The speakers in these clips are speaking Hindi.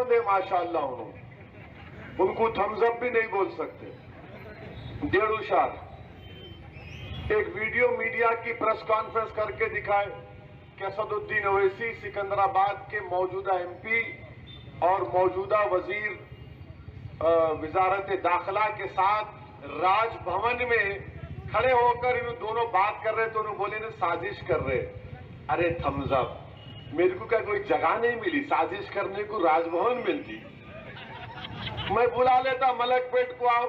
बुलंद है माशाअल्लाह, उनको थम्स अप भी नहीं बोल सकते। डेढ़ एक वीडियो मीडिया की प्रेस कॉन्फ्रेंस करके दिखाए कि असदुद्दीन ओवैसी सिकंदराबाद के मौजूदा एमपी और मौजूदा वजीर वजारत दाखिला के साथ राजभवन में खड़े होकर इन दोनों बात कर रहे, तो उन्होंने बोले ना साजिश कर रहे। अरे थम्स अप, मेरे को क्या कोई जगह नहीं मिली साजिश करने को, राजभवन मिलती, मैं बुला लेता मलकपेट को, आओ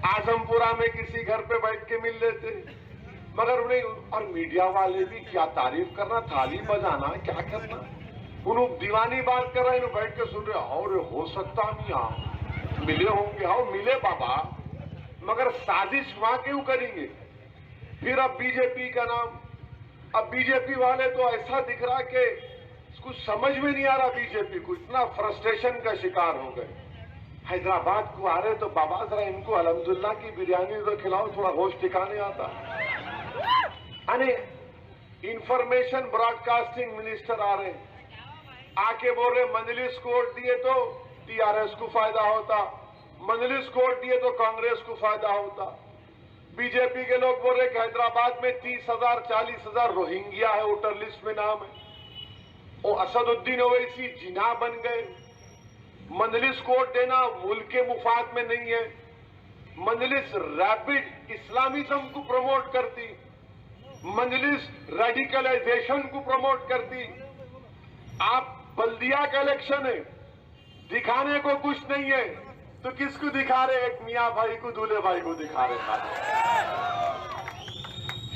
आजमपुरा में किसी घर पे बैठ के मिल लेते। मगर उन्हें, और मीडिया वाले भी क्या तारीफ करना, थाली बजाना, क्या करना, उन्होंने दीवानी बात कर रहे हैं, बैठ के सुन रहे। और हो सकता नहीं, आप मिले होंगे, आओ मिले बाबा, मगर साजिश वहां क्यों करेंगे? फिर अब बीजेपी का नाम, अब बीजेपी वाले तो ऐसा दिख रहा कि कुछ समझ में नहीं आ रहा, बीजेपी को इतना फ्रस्ट्रेशन का शिकार हो गए। हैदराबाद को आ रहे तो बाबा जरा इनको अल्हम्दुलिल्लाह की बिरयानी तो खिलाओ, थोड़ा होश ठिकाने आता। अरे इंफॉर्मेशन ब्रॉडकास्टिंग मिनिस्टर आ रहे, आके बोल रहे मजलिस कोर्ट दिए तो टीआरएस को फायदा होता, मजलिस कोर्ट दिए तो कांग्रेस को फायदा होता। बीजेपी के लोग बोल रहे कि हैदराबाद में 30,000 40,000 रोहिंग्या है, वोटर लिस्ट में नाम है। और असदुद्दीन ओवैसी जिना बन गए। मजलिस कोर्ट देना मुल्क के मुफाद में नहीं है। मजलिस रैपिड इस्लामिज्म को प्रमोट करती, मजलिस रेडिकलाइजेशन को प्रमोट करती। आप बल्दिया का इलेक्शन है, दिखाने को कुछ नहीं है, तो किसको दिखा रहे? एक मियां भाई को, दूल्हे भाई को दिखा रहे।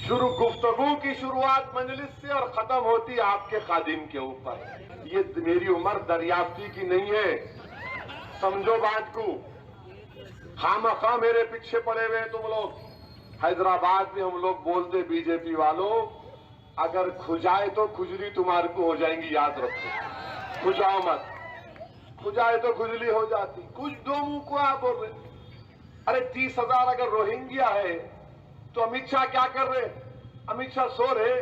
शुरू गुफ्तगू की शुरुआत मजलिस से और खत्म होती आपके खादिम के ऊपर। ये मेरी उम्र दरियाफ्ती की नहीं है, समझो बात को। खामखा मेरे पीछे पड़े हुए तुम लोग। हैदराबाद में हम लोग बोलते बीजेपी वालों, अगर खुजाए तो खुजली तुम्हारे को हो जाएंगी, याद रखो। खुजाओ मत, खुजाए तो खुजली हो जाती। कुछ दो मुंह को आप बोल रहे। अरे 30,000 अगर रोहिंग्या है तो अमित शाह क्या कर रहे? अमित शाह सो रहे,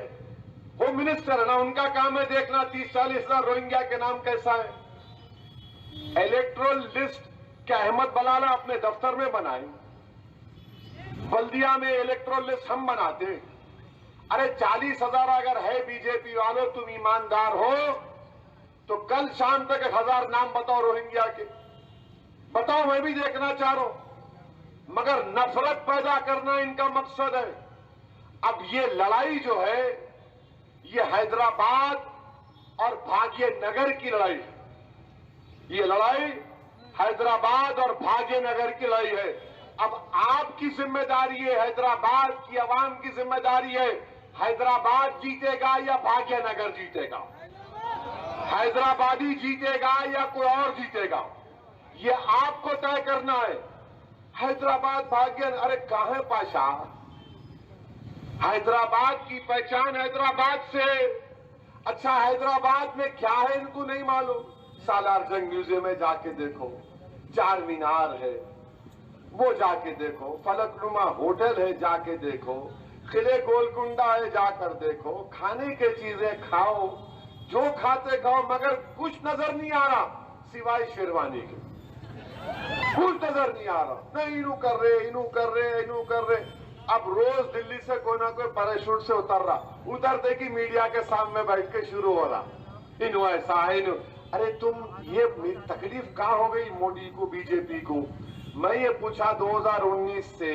होम मिनिस्टर है ना, उनका काम है देखना 30-40,000 रोहिंग्या के नाम कैसा है। इलेक्ट्रोल लिस्ट क्या अहमद बलाला अपने दफ्तर में बनाए? बल्दिया में इलेक्ट्रोल लिस्ट हम बनाते। अरे 40,000 अगर है बीजेपी वालों, तुम ईमानदार हो तो कल शाम तक 1,000 नाम बताओ रोहिंग्या के, बताओ, मैं भी देखना चाह रहा हूं। मगर नफरत पैदा करना इनका मकसद है। अब ये लड़ाई जो है, ये हैदराबाद और भाग्यनगर की लड़ाई है। ये लड़ाई हैदराबाद और भाग्यनगर की लड़ाई है। अब आपकी जिम्मेदारी है, हैदराबाद की आवाम की जिम्मेदारी है, हैदराबाद जीतेगा या भाग्यनगर जीतेगा, हैदराबादी जीतेगा या कोई और जीतेगा, ये आपको तय करना है। हैदराबाद भाग्य, अरे कहां है पाशा? हैदराबाद की पहचान हैदराबाद से। अच्छा हैदराबाद में क्या है इनको नहीं मालूम? सालार जंग म्यूजियम में जाके देखो, चार मीनार है वो जाके देखो, फलकनुमा होटल है जाके देखो, किले गोलकुंडा है जाकर देखो, खाने की चीजें खाओ, जो खाते खाओ, मगर कुछ नजर नहीं आ रहा सिवाय शेरवानी के। कुछ नजर नहीं आ रहा, नहीं इनू कर रहे, इनू कर रहे, इनू कर रहे। अब रोज दिल्ली से कोई ना कोई पैराशूट से उतर रहा, उतरते कि मीडिया के सामने बैठ के शुरू हो रहा, इनू ऐसा है, इनू। अरे तुम, ये तकलीफ कहां हो गई मोदी को, बीजेपी को? मैं ये पूछा 2019 से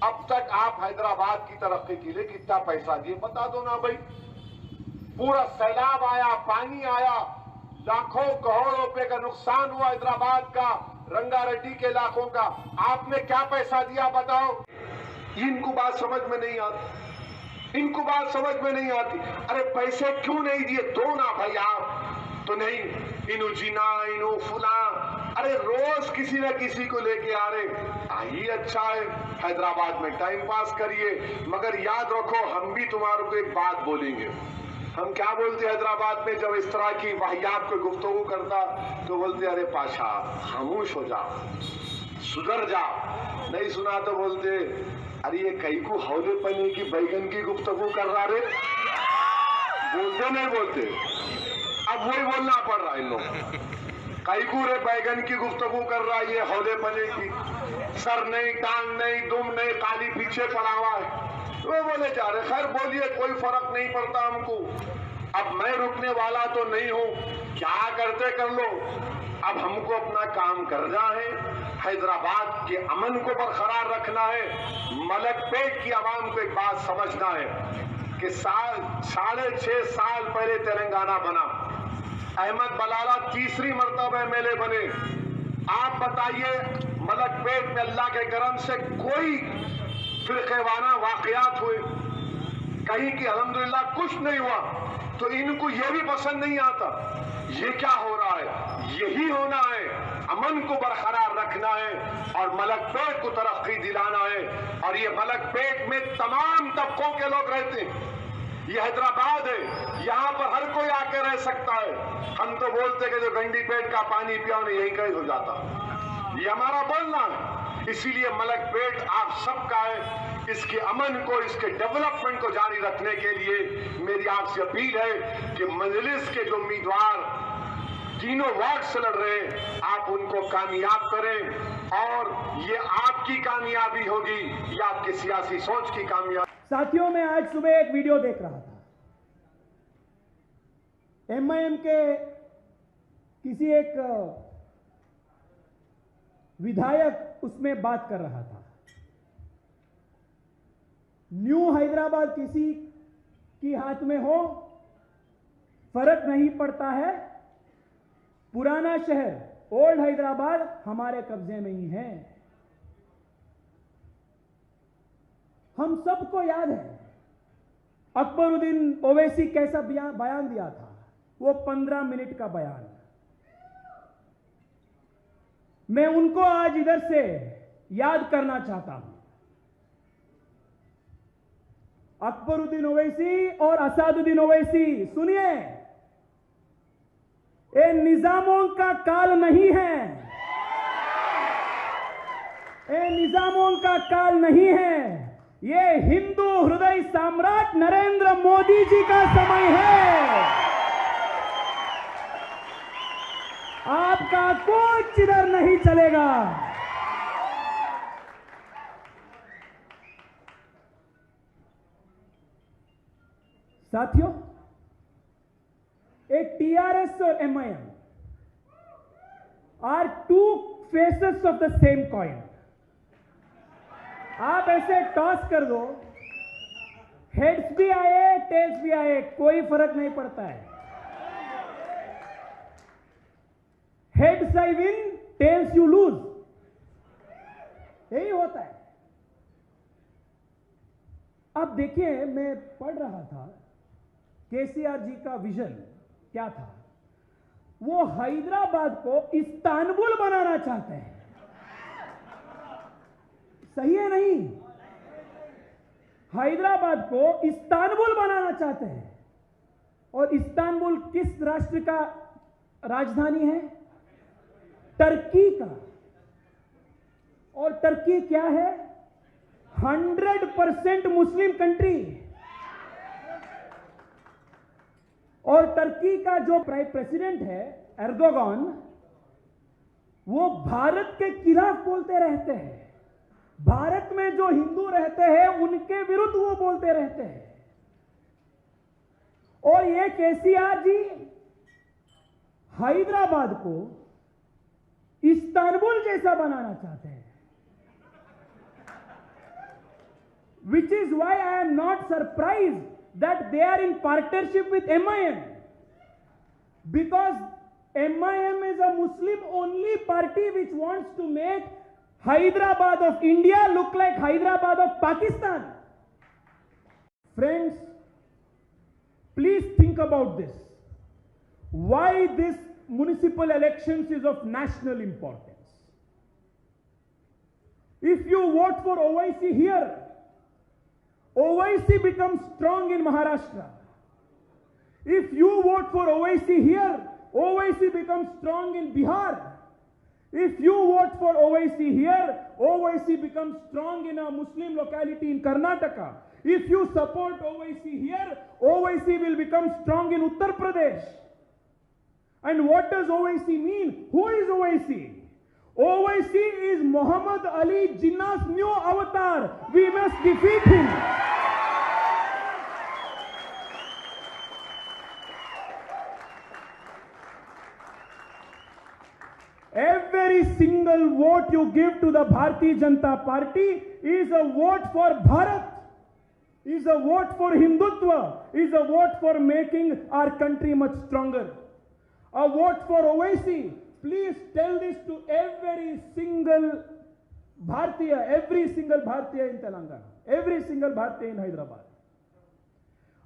अब तक आप हैदराबाद की तरक्की के लिए कितना पैसा दिए, बता दो ना भाई। पूरा सैलाब आया, पानी आया, लाखों करोड़ों रुपए का नुकसान हुआ हैदराबाद का, रंगारेड्डी के इलाकों का, आपने क्या पैसा दिया बताओ? इनको बात समझ में नहीं आती, इनको बात समझ में नहीं आती। अरे पैसे क्यों नहीं दिए? दो ना भाई आप। तो नहीं, इनु जीना, इनु फुला, अरे रोज किसी न किसी को लेके आ रहे। आई अच्छा है, हैदराबाद में टाइम पास करिए, मगर याद रखो हम भी तुम्हारे को एक बात बोलेंगे। हम क्या बोलते हैदराबाद में जब इस तरह की वाहियात को गुफ्तगू करता, तो बोलते अरे पाशा खामोश हो जाओ, सुधर जाओ। नहीं सुना तो बोलते अरे ये कई को हौले पने की बैगन की गुफ्तगू कर रहा रे। बोलते नहीं बोलते? अब वही बोलना पड़ रहा है इन लोगों। कई पूरे बैगन की गुफ्तगू कर रहा है, ये हौले पने की, सर नहीं, टांग नहीं, दुम नहीं, काली पीछे पड़ा हुआ है, वो बोले जा रहे। खैर बोलिए, कोई फर्क नहीं पड़ता हमको। अब मैं रुकने वाला तो नहीं हूं, क्या करते कर लो। अब हमको अपना काम करना है, हैदराबाद के अमन को बरकरार रखना है। मलकपेट की आवाम को एक बात समझना है कि 6.5 साल पहले तेलंगाना बना, अहमद बलाला तीसरी मर्तबा एमएलए बने। आप बताइए, मलकपेट में अल्लाह के करम से कोई फिरकेवाना वाकयात हुए कहीं की? अल्हम्दुलिल्लाह कुछ नहीं हुआ। तो इनको ये भी पसंद नहीं आता। ये क्या हो रहा है? यही होना है, अमन को बरकरार रखना है और मलकपेट को तरक्की दिलाना है। और ये मलकपेट में तमाम तबकों के लोग रहते हैं। ये हैदराबाद है, यहाँ पर हर कोई आके रह सकता है। हम तो बोलते कि जो गंडीपेट का पानी पिया उन्हें यही कैद हो जाता। ये हमारा बोलना है। इसीलिए मलकपेट आप सबका है। इसके अमन को, इसके डेवलपमेंट को जारी रखने के लिए मेरी आपसे अपील है कि मजलिस के जो उम्मीदवार तीनों वार्ड से लड़ रहे हैं, आप उनको कामयाब करें। और ये आपकी कामयाबी होगी, ये आपकी सियासी सोच की कामयाबी। साथियों, मैं आज सुबह एक वीडियो देख रहा था। एमआईएम के किसी एक विधायक उसमें बात कर रहा था। न्यू हैदराबाद किसी की हाथ में हो फर्क नहीं पड़ता है, पुराना शहर ओल्ड हैदराबाद हमारे कब्जे में ही है। हम सबको याद है अकबरुद्दीन ओवैसी कैसा बयान दिया था, वो 15 मिनट का बयान। मैं उनको आज इधर से याद करना चाहता हूं। अकबरुद्दीन ओवैसी और असदुद्दीन ओवैसी, सुनिए, ये निजामों का काल नहीं है, ये निजामों का काल नहीं है, ये हिंदू हृदय सम्राट नरेंद्र मोदी जी का समय है। आपका कुछ इधर नहीं चलेगा। साथियों, एक टीआरएस और MIM are two faces of the same coin. आप ऐसे टॉस कर दो, हेड्स भी आए टेल्स भी आए, कोई फर्क नहीं पड़ता है। Heads I win, tells you lose, यही होता है। अब देखिए, मैं पढ़ रहा था केसीआर जी का विजन क्या था। वो हैदराबाद को इस्तांबुल बनाना चाहते हैं। सही है नहीं? हैदराबाद को इस्तांबुल बनाना चाहते हैं। और इस्तांबुल किस राष्ट्र का राजधानी है? टर्की का। और टर्की क्या है? 100% मुस्लिम कंट्री। और टर्की का जो प्रेसिडेंट है एर्दोगान, वो भारत के खिलाफ बोलते रहते हैं। भारत में जो हिंदू रहते हैं उनके विरुद्ध वो बोलते रहते हैं। और ये केसीआर जी हैदराबाद को इस्तांबुल जैसा बनाना चाहते हैं। Which is why I am not surprised that they are in partnership with MIM, because MIM is a Muslim-only party which wants to make Hyderabad of India look like Hyderabad of Pakistan. Friends, please think about this. Why this municipal elections is of national importance. If you vote for OIC here, OIC becomes strong in Maharashtra. If you vote for OIC here, OIC becomes strong in Bihar. If you vote for OIC here, OIC becomes strong in a Muslim locality in Karnataka. If you support OIC here, OIC will become strong in Uttar Pradesh. And what does Owaisi mean? Who is Owaisi? Owaisi is Muhammad Ali Jinnah's new avatar. We must defeat him. Every single vote you give to the Bharatiya Janata Party is a vote for Bharat, is a vote for Hindutva, is a vote for making our country much stronger. A vote for Owaisi. Please tell this to every single Bharatiya in Telangana, every single Bharatiya in Hyderabad.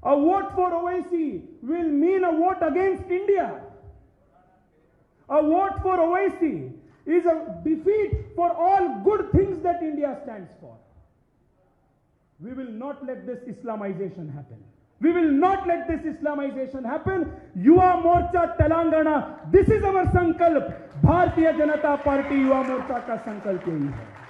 A vote for Owaisi will mean a vote against India. A vote for Owaisi is a defeat for all good things that India stands for. We will not let this Islamization happen. We will not let this Islamization happen. Yuva Morcha Telangana, this is our sankalp. Bharatiya Janata Party Yuva Morcha ka sankalp yahi hai.